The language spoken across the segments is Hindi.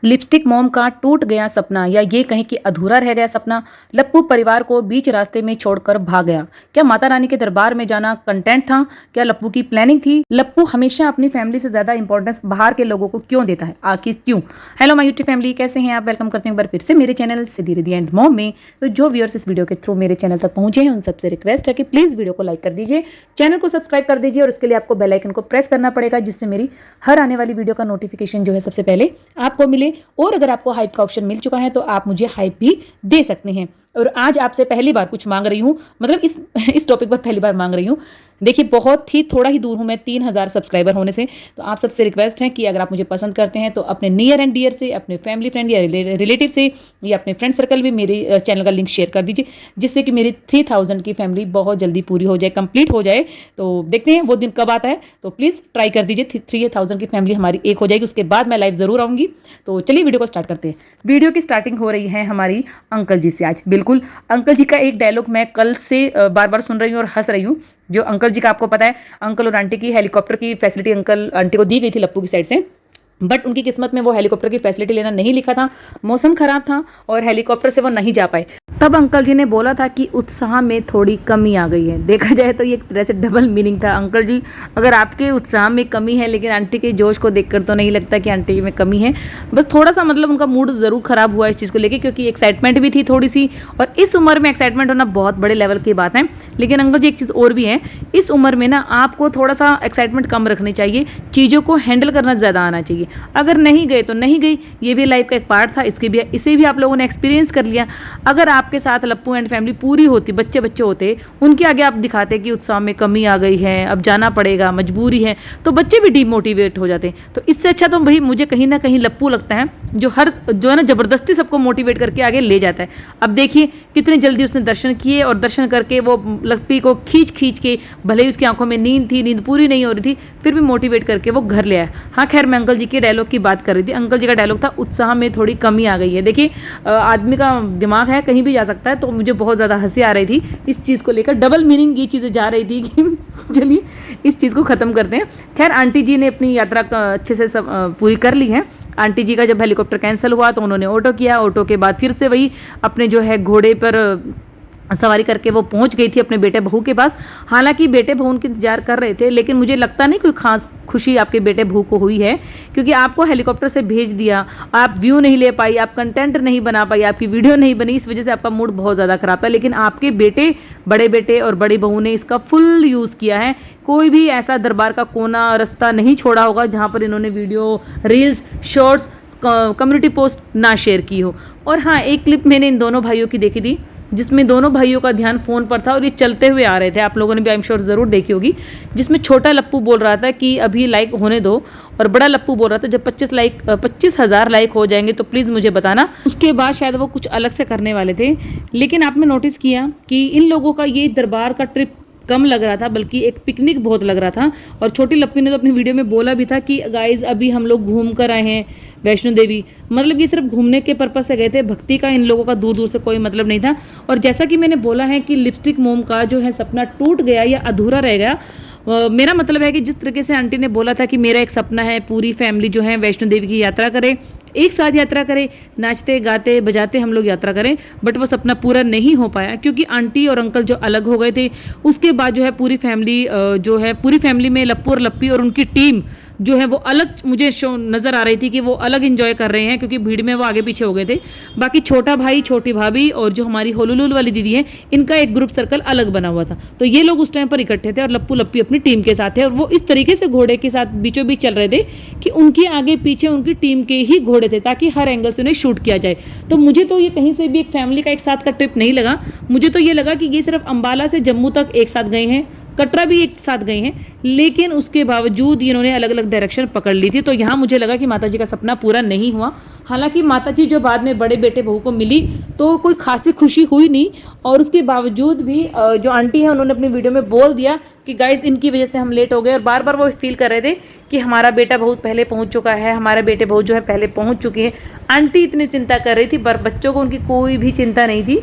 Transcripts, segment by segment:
लिपस्टिक मॉम का टूट गया सपना, या ये कहें कि अधूरा रह गया सपना। लप्पू परिवार को बीच रास्ते में छोड़कर भाग गया। क्या माता रानी के दरबार में जाना कंटेंट था? क्या लप्पू की प्लानिंग थी? लप्पू हमेशा अपनी फैमिली से ज्यादा इंपॉर्टेंस बाहर के लोगों को क्यों देता है, आखिर क्यों? हेलो माय यूट्यूब फैमिली, कैसे हैं आप? वेलकम करते हैं एक बार फिर से मेरे channel Siddhi Riddhi and mom में। तो जो व्यूअर्स इस वीडियो के थ्रू मेरे चैनल तक पहुंचे हैं उन सबसे रिक्वेस्ट है कि प्लीज वीडियो को लाइक कर दीजिए, चैनल को सब्सक्राइब कर दीजिए और उसके लिए आपको बेल आइकन को प्रेस करना पड़ेगा, जिससे मेरी हर आने वाली वीडियो का नोटिफिकेशन जो है सबसे पहले आपको मिले। और अगर आपको हाइप का ऑप्शन मिल चुका है तो आप मुझे हाइप भी दे सकते हैं। और आज आपसे पहली बार कुछ मांग रही हूँ, मतलब इस टॉपिक पर पहली बार मांग रही हूँ। देखिए, बहुत ही थोड़ा ही दूर हूँ मैं 3000 सब्सक्राइबर होने से। तो आप सबसे रिक्वेस्ट है कि अगर आप मुझे पसंद करते हैं तो अपने नियर एंड डियर से, अपने फैमिली फ्रेंड या रिलेटिव से या अपने फ्रेंड सर्कल में मेरे चैनल का लिंक शेयर कर दीजिए, जिससे कि मेरी 3000 की फैमिली बहुत जल्दी पूरी हो जाए, कंप्लीट हो जाए। तो देखते हैं वो दिन कब आता है। तो प्लीज़ ट्राई कर दीजिए, 3000 की फैमिली हमारी एक हो जाएगी, उसके बाद मैं लाइव ज़रूर आऊँगी। तो चलिए वीडियो को स्टार्ट करते हैं। वीडियो की स्टार्टिंग हो रही है हमारी अंकल जी से। आज बिल्कुल अंकल जी का एक डायलॉग मैं कल से बार बार सुन रही हूँ और हंस रही हूँ। जो अंकल जी का आपको पता है, अंकल और आंटी की हेलीकॉप्टर की फैसिलिटी अंकल आंटी को दी गई थी लप्पू की साइड से, बट उनकी किस्मत में वो हेलीकॉप्टर की फैसिलिटी लेना नहीं लिखा था। मौसम खराब था और हेलीकॉप्टर से वो नहीं जा पाए। तब अंकल जी ने बोला था कि उत्साह में थोड़ी कमी आ गई है। देखा जाए तो ये एक तरह से डबल मीनिंग था। अंकल जी, अगर आपके उत्साह में कमी है, लेकिन आंटी के जोश को देखकर तो नहीं लगता कि आंटी में कमी है। बस थोड़ा सा मतलब उनका मूड ज़रूर खराब हुआ इस चीज़ को लेकर, क्योंकि एक्साइटमेंट भी थी थोड़ी सी, और इस उम्र में एक्साइटमेंट होना बहुत बड़े लेवल की बात है। लेकिन अंकल जी, एक चीज़ और भी है, इस उम्र में ना आपको थोड़ा सा एक्साइटमेंट कम रखनी चाहिए, चीज़ों को हैंडल करना ज़्यादा आना चाहिए। अगर नहीं गए तो नहीं गई, ये भी लाइफ का एक पार्ट था, इसे भी आप लोगों ने एक्सपीरियंस कर लिया। अगर आपके साथ लप्पू एंड फैमिली पूरी होती, बच्चे होते, उनके आगे आप दिखाते कि उत्साह में कमी आ गई है, अब जाना पड़ेगा, मजबूरी है, तो बच्चे भी डिमोटिवेट हो जाते। तो इससे अच्छा तो भाई मुझे कहीं ना कहीं लप्पू लगता है, जो है ना ज़बरदस्ती सबको मोटिवेट करके आगे ले जाता है। अब देखिए कितनी जल्दी उसने दर्शन किए, और दर्शन करके वो लप्पी को खींच के, भले ही उसकी आंखों में नींद थी, नींद पूरी नहीं हो रही थी, फिर भी मोटिवेट करके वो घर ले आया। हाँ खैर, मैं अंकल जी के डायलॉग की बात कर रही थी। अंकल जी का डायलॉग था उत्साह में थोड़ी कमी आ गई है। देखिए, आदमी का दिमाग है, कहीं भी जा सकता है। तो मुझे बहुत ज़्यादा हंसी आ रही थी इस चीज़ को लेकर, डबल मीनिंग ये चीज़ें जा रही थी कि चलिए इस चीज़ को ख़त्म करते हैं। खैर, आंटी जी ने अपनी यात्रा अच्छे से सब पूरी कर ली है। आंटी जी का जब हेलीकॉप्टर कैंसिल हुआ तो उन्होंने ऑटो किया। ऑटो के बाद फिर से वही अपने जो है घोड़े पर सवारी करके वो पहुंच गई थी अपने बेटे बहू के पास। हालांकि बेटे बहू उनका इंतजार कर रहे थे, लेकिन मुझे लगता नहीं कोई खास खुशी आपके बेटे बहू को हुई है, क्योंकि आपको हेलीकॉप्टर से भेज दिया, आप व्यू नहीं ले पाई, आप कंटेंट नहीं बना पाई, आपकी वीडियो नहीं बनी, इस वजह से आपका मूड बहुत ज़्यादा खराब था। लेकिन आपके बेटे, बड़े बेटे और बड़ी बहू ने इसका फुल यूज़ किया है। कोई भी ऐसा दरबार का कोना रास्ता नहीं छोड़ा होगा जहाँ पर इन्होंने video, reels, shorts, community post ना शेयर की हो। और हाँ, एक क्लिप मैंने इन दोनों भाइयों की देखी थी, जिसमें दोनों भाइयों का ध्यान फ़ोन पर था और ये चलते हुए आ रहे थे। आप लोगों ने भी आई एम श्योर ज़रूर देखी होगी, जिसमें छोटा लप्पू बोल रहा था कि अभी लाइक होने दो, और बड़ा लप्पू बोल रहा था जब 25,000 लाइक हो जाएंगे तो प्लीज़ मुझे बताना। उसके बाद शायद वो कुछ अलग से करने वाले थे। लेकिन आपने नोटिस किया कि इन लोगों का ये दरबार का ट्रिप कम लग रहा था, बल्कि एक पिकनिक बहुत लग रहा था। और छोटी लप्पी ने तो अपनी वीडियो में बोला भी था कि गाइज अभी हम लोग घूम कर आए हैं वैष्णो देवी। मतलब ये सिर्फ घूमने के पर्पज से गए थे, भक्ति का इन लोगों का दूर दूर से कोई मतलब नहीं था। और जैसा कि मैंने बोला है कि लिपस्टिक मोम का जो है सपना टूट गया या अधूरा रह गया। मेरा मतलब है कि जिस तरीके से आंटी ने बोला था कि मेरा एक सपना है पूरी फैमिली जो है वैष्णो देवी की यात्रा करे, एक साथ यात्रा करे, नाचते गाते बजाते हम लोग यात्रा करें, बट वो सपना पूरा नहीं हो पाया, क्योंकि आंटी और अंकल जो अलग हो गए थे। उसके बाद जो है पूरी फैमिली में लप्पू और लप्पी और उनकी टीम जो है वो अलग मुझे शो नज़र आ रही थी कि वो अलग इंजॉय कर रहे हैं, क्योंकि भीड़ में वो आगे पीछे हो गए थे। बाकी छोटा भाई, छोटी भाभी और जो हमारी होलुलुल वाली दीदी है, इनका एक ग्रुप सर्कल अलग बना हुआ था। तो ये लोग उस टाइम पर इकट्ठे थे और लप्पू लप्पी अपनी टीम के साथ थे, और वो इस तरीके से घोड़े के साथ बीचों बीच चल रहे थे कि उनके आगे पीछे उनकी टीम के ही घोड़े थे, ताकि हर एंगल से उन्हें शूट किया जाए। तो मुझे तो ये कहीं से भी एक फैमिली का एक साथ का ट्रिप नहीं लगा। मुझे तो ये लगा कि ये सिर्फ अंबाला से जम्मू तक एक साथ गए हैं, कटरा भी एक साथ गए हैं, लेकिन उसके बावजूद इन्होंने अलग अलग डायरेक्शन पकड़ ली थी। तो यहाँ मुझे लगा कि माताजी का सपना पूरा नहीं हुआ। हालांकि माताजी जो बाद में बड़े बेटे बहू को मिली तो कोई खासी खुशी हुई नहीं, और उसके बावजूद भी जो आंटी है उन्होंने अपनी वीडियो में बोल दिया कि गाइज इनकी वजह से हम लेट हो गए, और बार बार वो फील कर रहे थे कि हमारा बेटा बहुत पहले पहुंच चुका है, हमारे बेटे बहुत जो है पहले पहुंच चुके हैं। आंटी इतनी चिंता कर रही थी, पर बच्चों को उनकी कोई भी चिंता नहीं थी।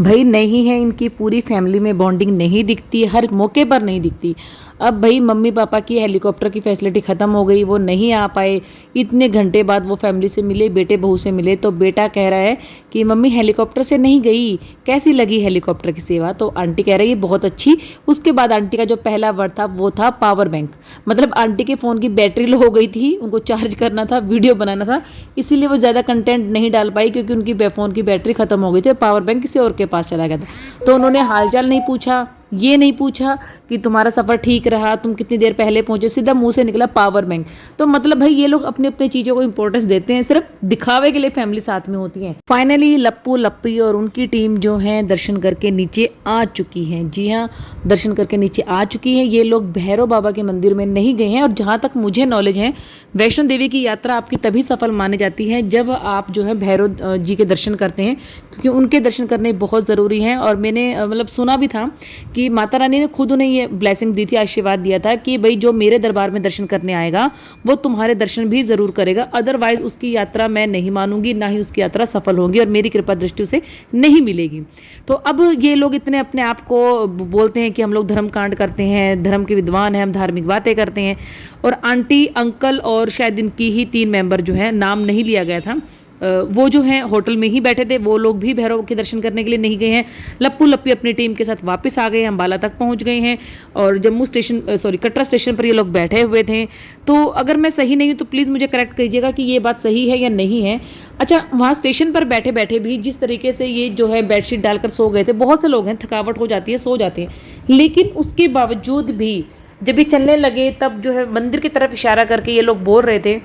भाई नहीं है, इनकी पूरी फैमिली में बॉन्डिंग नहीं दिखती, हर मौके पर नहीं दिखती। अब भाई मम्मी पापा की हेलीकॉप्टर की फैसिलिटी ख़त्म हो गई, वो नहीं आ पाए। इतने घंटे बाद वो फैमिली से मिले, बेटे बहू से मिले, तो बेटा कह रहा है कि मम्मी हेलीकॉप्टर से नहीं गई, कैसी लगी हेलीकॉप्टर की सेवा? तो आंटी कह रही है बहुत अच्छी। उसके बाद आंटी का जो पहला वर्ड था वो था पावर बैंक। मतलब आंटी के फ़ोन की बैटरी लो हो गई थी, उनको चार्ज करना था, वीडियो बनाना था, इसीलिए वो ज़्यादा कंटेंट नहीं डाल पाई क्योंकि उनकी फ़ोन की बैटरी ख़त्म हो गई थी, पावर बैंक किसी और के पास चला गया था। तो उन्होंने हालचाल नहीं पूछा, ये नहीं पूछा कि तुम्हारा सफ़र ठीक रहा, तुम कितनी देर पहले पहुंचे, सीधा मुंह से निकला पावर बैंक। तो मतलब भाई ये लोग अपनी अपनी चीज़ों को इंपॉर्टेंस देते हैं, सिर्फ दिखावे के लिए फैमिली साथ में होती है। फाइनली लप्पू लप्पी और उनकी टीम जो है दर्शन करके नीचे आ चुकी है। जी हाँ, दर्शन करके नीचे आ चुकी है। ये लोग भैरव बाबा के मंदिर में नहीं गए हैं, और जहाँ तक मुझे नॉलेज है वैष्णो देवी की यात्रा आपकी तभी सफल मानी जाती है जब आप जो है भैरव जी के दर्शन करते हैं, क्योंकि उनके दर्शन करने बहुत ज़रूरी हैं। और मैंने मतलब सुना भी था कि माता रानी ने खुद उन्हें ये ब्लेसिंग दी थी, आशीर्वाद दिया था कि भाई जो मेरे दरबार में दर्शन करने आएगा वो तुम्हारे दर्शन भी ज़रूर करेगा, अदरवाइज उसकी यात्रा मैं नहीं मानूंगी, ना ही उसकी यात्रा सफल होगी और मेरी कृपा दृष्टि उसे नहीं मिलेगी। तो अब ये लोग इतने अपने आप को बोलते हैं कि हम लोग धर्म कांड करते हैं, धर्म के विद्वान हैं, हम धार्मिक बातें करते हैं। और आंटी, अंकल और शायद इनकी ही 3 मेंबर जो है, नाम नहीं लिया गया था, वो जो हैं होटल में ही बैठे थे, वो लोग भी भैरव के दर्शन करने के लिए नहीं गए हैं। लप्पू लप्पी अपनी टीम के साथ वापस आ गए, अंबाला तक पहुंच गए हैं और कटरा स्टेशन पर ये लोग बैठे हुए थे। तो अगर मैं सही नहीं हूँ तो प्लीज़ मुझे करेक्ट कीजिएगा कि ये बात सही है या नहीं है। अच्छा, वहाँ स्टेशन पर बैठे बैठे भी जिस तरीके से ये जो है बेडशीट डालकर सो गए थे, बहुत से लोग हैं थकावट हो जाती है, सो जाते हैं, लेकिन उसके बावजूद भी जब ये चलने लगे तब जो है मंदिर की तरफ इशारा करके ये लोग बोल रहे थे,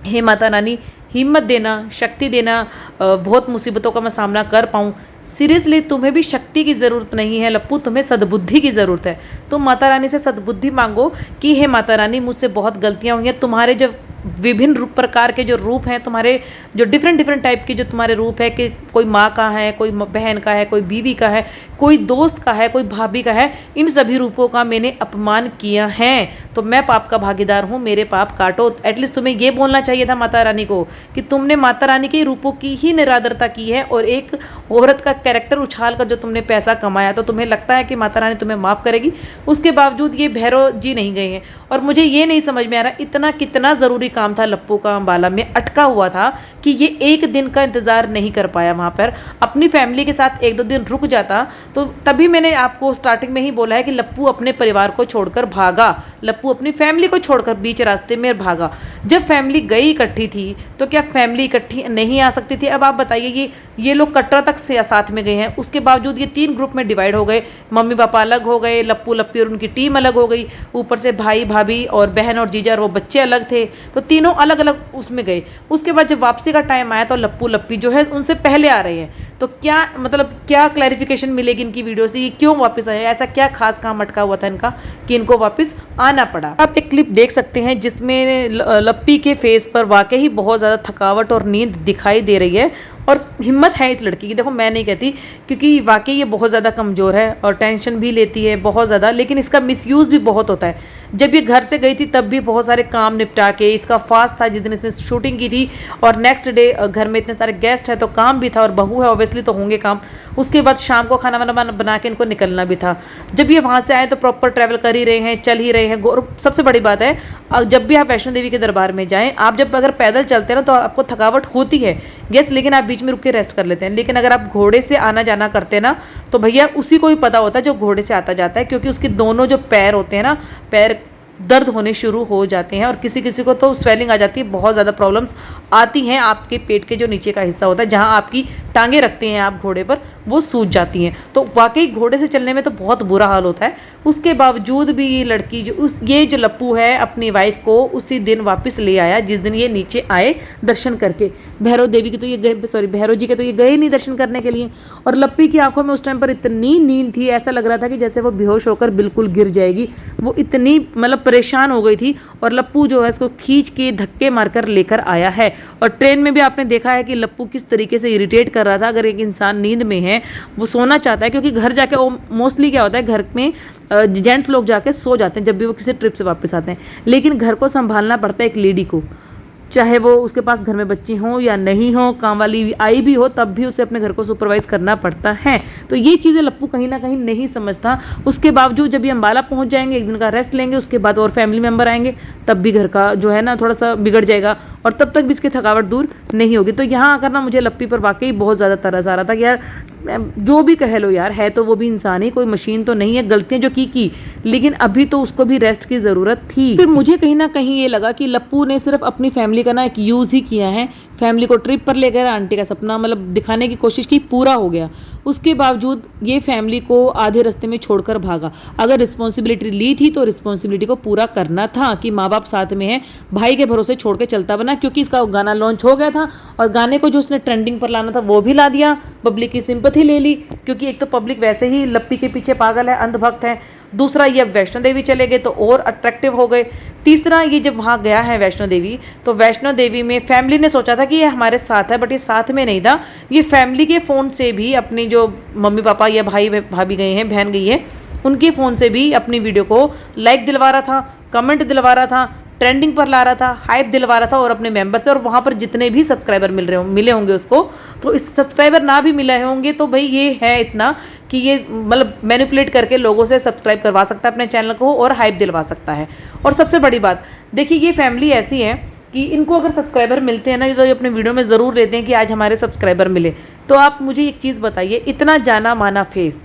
हे माता रानी हिम्मत देना, शक्ति देना, बहुत मुसीबतों का मैं सामना कर पाऊँ। सीरियसली तुम्हें भी शक्ति की ज़रूरत नहीं है लप्पू, तुम्हें सद्बुद्धि की ज़रूरत है। तुम माता रानी से सद्बुद्धि मांगो कि हे माता रानी मुझसे बहुत गलतियाँ हुई हैं, तुम्हारे जो विभिन्न प्रकार के जो रूप हैं, तुम्हारे जो डिफरेंट टाइप के जो तुम्हारे रूप है, कि कोई माँ का है, कोई बहन का है, कोई बीवी का है, कोई दोस्त का है, कोई भाभी का है, इन सभी रूपों का मैंने अपमान किया है, तो मैं पाप का भागीदार हूँ, मेरे पाप काटो। एटलीस्ट तुम्हें ये बोलना चाहिए था माता रानी को कि तुमने माता रानी के रूपों की ही निरादरता की है और एक औरत का कैरेक्टर उछाल कर जो तुमने पैसा कमाया, तो तुम्हें लगता है कि माता रानी तुम्हें माफ़ करेगी। उसके बावजूद ये भैरव जी नहीं गए हैं। और मुझे ये नहीं समझ में आ रहा इतना कितना ज़रूरी काम था लप्पू का अंबाला में अटका हुआ था कि ये एक दिन का इंतज़ार नहीं कर पाया, वहाँ पर अपनी फैमिली के साथ 1-2 दिन रुक जाता। तो तभी मैंने आपको स्टार्टिंग में ही बोला है कि लप्पू अपने परिवार को छोड़कर भागा, लप्पू अपनी फैमिली को छोड़कर बीच रास्ते में भागा। जब फैमिली गई इकट्ठी थी तो क्या फैमिली इकट्ठी नहीं आ सकती थी? अब आप बताइए, ये लोग कटरा तक से साथ में गए हैं, उसके बावजूद ये 3 ग्रुप में डिवाइड हो गए, मम्मी पापा अलग हो गए, लप्पू लप्पी और उनकी टीम अलग हो गई, ऊपर से भाई भाभी और बहन और जीजा और वो बच्चे अलग थे, तो तीनों अलग अलग उसमें गए। उसके बाद जब वापसी का टाइम आया तो लप्पू लप्पी जो है उनसे पहले आ रहे हैं। तो क्या मतलब क्या क्लैरिफिकेशन मिलेगी इनकी वीडियो से, ये क्यों वापस आए? ऐसा क्या खास काम अटका हुआ था इनका कि इनको वापस आना पड़ा? आप एक क्लिप देख सकते हैं जिसमें लप्पी के फेस पर वाकई बहुत ज़्यादा थकावट और नींद दिखाई दे रही है, और हिम्मत है इस लड़की की। देखो मैं नहीं कहती, क्योंकि वाकई ये बहुत ज़्यादा कमज़ोर है और टेंशन भी लेती है बहुत ज़्यादा, लेकिन इसका मिसयूज़ भी बहुत होता है। जब ये घर से गई थी तब भी बहुत सारे काम निपटा के, इसका फास्ट था जिस दिन इसने शूटिंग की थी, और नेक्स्ट डे घर में इतने सारे गेस्ट हैं तो काम भी था, और बहू है ऑब्वियसली तो होंगे काम। उसके बाद शाम को खाना वाना बना के इनको निकलना भी था। जब ये वहाँ से आए तो प्रॉपर ट्रैवल कर ही रहे हैं, चल ही रहे हैं। और सबसे बड़ी बात है, जब भी आप वैष्णो देवी के दरबार में जाएँ, आप जब अगर पैदल चलते हैं ना तो आपको थकावट होती है यस, लेकिन आप बीच में रुक के रेस्ट कर लेते हैं। लेकिन अगर आप घोड़े से आना जाना करते हैं ना तो भैया उसी को भी पता होता है जो घोड़े से आता जाता है, क्योंकि उसके दोनों जो पैर होते हैं ना, पैर दर्द होने शुरू हो जाते हैं, और किसी किसी को तो स्वेलिंग आ जाती है, बहुत ज़्यादा प्रॉब्लम्स आती हैं। आपके पेट के जो नीचे का हिस्सा होता है, जहाँ आपकी टांगे रखते हैं आप घोड़े पर, वो सूज जाती हैं। तो वाकई घोड़े से चलने में तो बहुत बुरा हाल होता है। उसके बावजूद भी ये लड़की ये जो लप्पू है अपनी वाइफ को उसी दिन वापस ले आया जिस दिन ये नीचे आए दर्शन करके। भैरव देवी की तो ये गए, भैरव जी के तो ये गए नहीं दर्शन करने के लिए। और लप्पी की आंखों में उस टाइम पर इतनी नींद थी, ऐसा लग रहा था कि जैसे वो बेहोश होकर बिल्कुल गिर जाएगी। वो इतनी मतलब परेशान हो गई थी, और लप्पू जो है इसको खींच के धक्के मारकर लेकर आया है। और ट्रेन में भी आपने देखा है कि लप्पू किस तरीके से इरिटेट कर रहा था। अगर एक इंसान नींद में है, वो सोना चाहता है, क्योंकि घर जाके मोस्टली क्या होता है, घर में जेंट्स लोग जाके सो जाते हैं जब भी वो किसी ट्रिप से वापस आते हैं, लेकिन घर को संभालना पड़ता है एक लेडी को। चाहे वो उसके पास घर में बच्चे हों या नहीं हो, काम वाली आई भी हो तब भी उसे अपने घर को सुपरवाइज करना पड़ता है। तो ये चीज़ें लप्पू कहीं ना कहीं नहीं समझता। उसके बावजूद जब ये अम्बाला पहुंच जाएंगे, एक दिन का रेस्ट लेंगे, उसके बाद और फैमिली मेम्बर आएंगे, तब भी घर का जो है ना थोड़ा सा बिगड़ जाएगा और तब तक भी इसकी थकावट दूर नहीं होगी। तो यहाँ आकर ना मुझे लप्पी पर वाकई बहुत ज़्यादा तरस आ रहा था कि यार जो भी कह लो यार, है तो वो भी इंसान ही, कोई मशीन तो नहीं है। गलतियां जो की लेकिन अभी तो उसको भी रेस्ट की ज़रूरत थी। फिर मुझे कहीं ना कहीं ये लगा कि लप्पू ने सिर्फ अपनी फैमिली का ना एक यूज़ ही किया है। फैमिली को ट्रिप पर ले गए, आंटी का सपना मतलब दिखाने की कोशिश की, पूरा हो गया। उसके बावजूद ये फैमिली को आधे रास्ते में छोड़कर भागा। अगर रिस्पॉन्सिबिलिटी ली थी तो रिस्पॉन्सिबिलिटी को पूरा करना था कि माँ बाप साथ में है, भाई के भरोसे छोड़ के चलता बना। क्योंकि इसका गाना लॉन्च हो गया था और गाने को जो उसने ट्रेंडिंग पर लाना था वो भी ला दिया, पब्लिक की सिंपैथी ले ली। क्योंकि एक तो पब्लिक वैसे ही लप्पी के पीछे पागल है, अंधभक्त है। दूसरा, ये अब वैष्णो देवी चले गए तो और अट्रैक्टिव हो गए। तीसरा, ये जब वहाँ गया है वैष्णो देवी, तो वैष्णो देवी में फैमिली ने सोचा था कि ये हमारे साथ है, बट ये साथ में नहीं था। ये फैमिली के फ़ोन से भी अपनी जो मम्मी पापा या भाई भाभी गए हैं, बहन गई है, उनके फ़ोन से भी अपनी वीडियो को लाइक दिलवा रहा था, कमेंट दिलवा रहा था, ट्रेंडिंग पर ला रहा था, हाइप दिलवा रहा था और अपने मेंबर से। और वहाँ पर जितने भी सब्सक्राइबर मिले होंगे उसको, तो इस सब्सक्राइबर ना भी मिले होंगे तो भाई ये है इतना कि ये मतलब मैनिपुलेट करके लोगों से सब्सक्राइब करवा सकता है अपने चैनल को और हाइप दिलवा सकता है। और सबसे बड़ी बात, देखिए ये फैमिली ऐसी है कि इनको अगर सब्सक्राइबर मिलते हैं ना, तो ये अपने वीडियो में ज़रूर लेते हैं कि आज हमारे सब्सक्राइबर मिले। तो आप मुझे एक चीज़ बताइए, इतना जाना माना फेस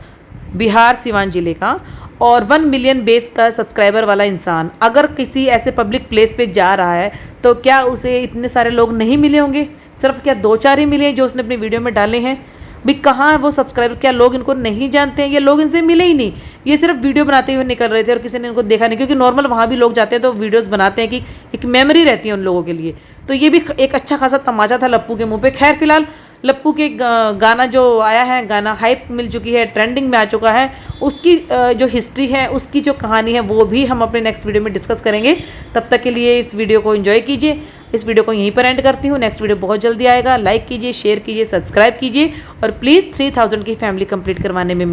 बिहार सिवान जिले का और 1 मिलियन बेस का सब्सक्राइबर वाला इंसान अगर किसी ऐसे पब्लिक प्लेस पे जा रहा है, तो क्या उसे इतने सारे लोग नहीं मिले होंगे? सिर्फ क्या 2-4 ही मिले जो उसने अपनी वीडियो में डाले हैं? भी कहाँ है वो सब्सक्राइबर? क्या लोग इनको नहीं जानते हैं या लोग इनसे मिले ही नहीं? ये सिर्फ वीडियो बनाते हुए निकल रहे थे और किसी ने इनको देखा नहीं। क्योंकि नॉर्मल वहाँ भी लोग जाते हैं तो वीडियोस बनाते हैं कि एक मेमोरी रहती है उन लोगों के लिए। तो ये भी एक अच्छा खासा तमाचा था लप्पू के मुंह पे। खैर फिलहाल लप्पू के गाना जो आया है, गाना हाइप मिल चुकी है, ट्रेंडिंग में आ चुका है, उसकी जो हिस्ट्री है, उसकी जो कहानी है, वो भी हम अपने नेक्स्ट वीडियो में डिस्कस करेंगे। तब तक के लिए इस वीडियो को एंजॉय कीजिए। इस वीडियो को यहीं पर एंड करती हूँ। नेक्स्ट वीडियो बहुत जल्दी आएगा। लाइक कीजिए, शेयर कीजिए, सब्सक्राइब कीजिए और प्लीज़ 3000 की फैमिली कंप्लीट करवाने में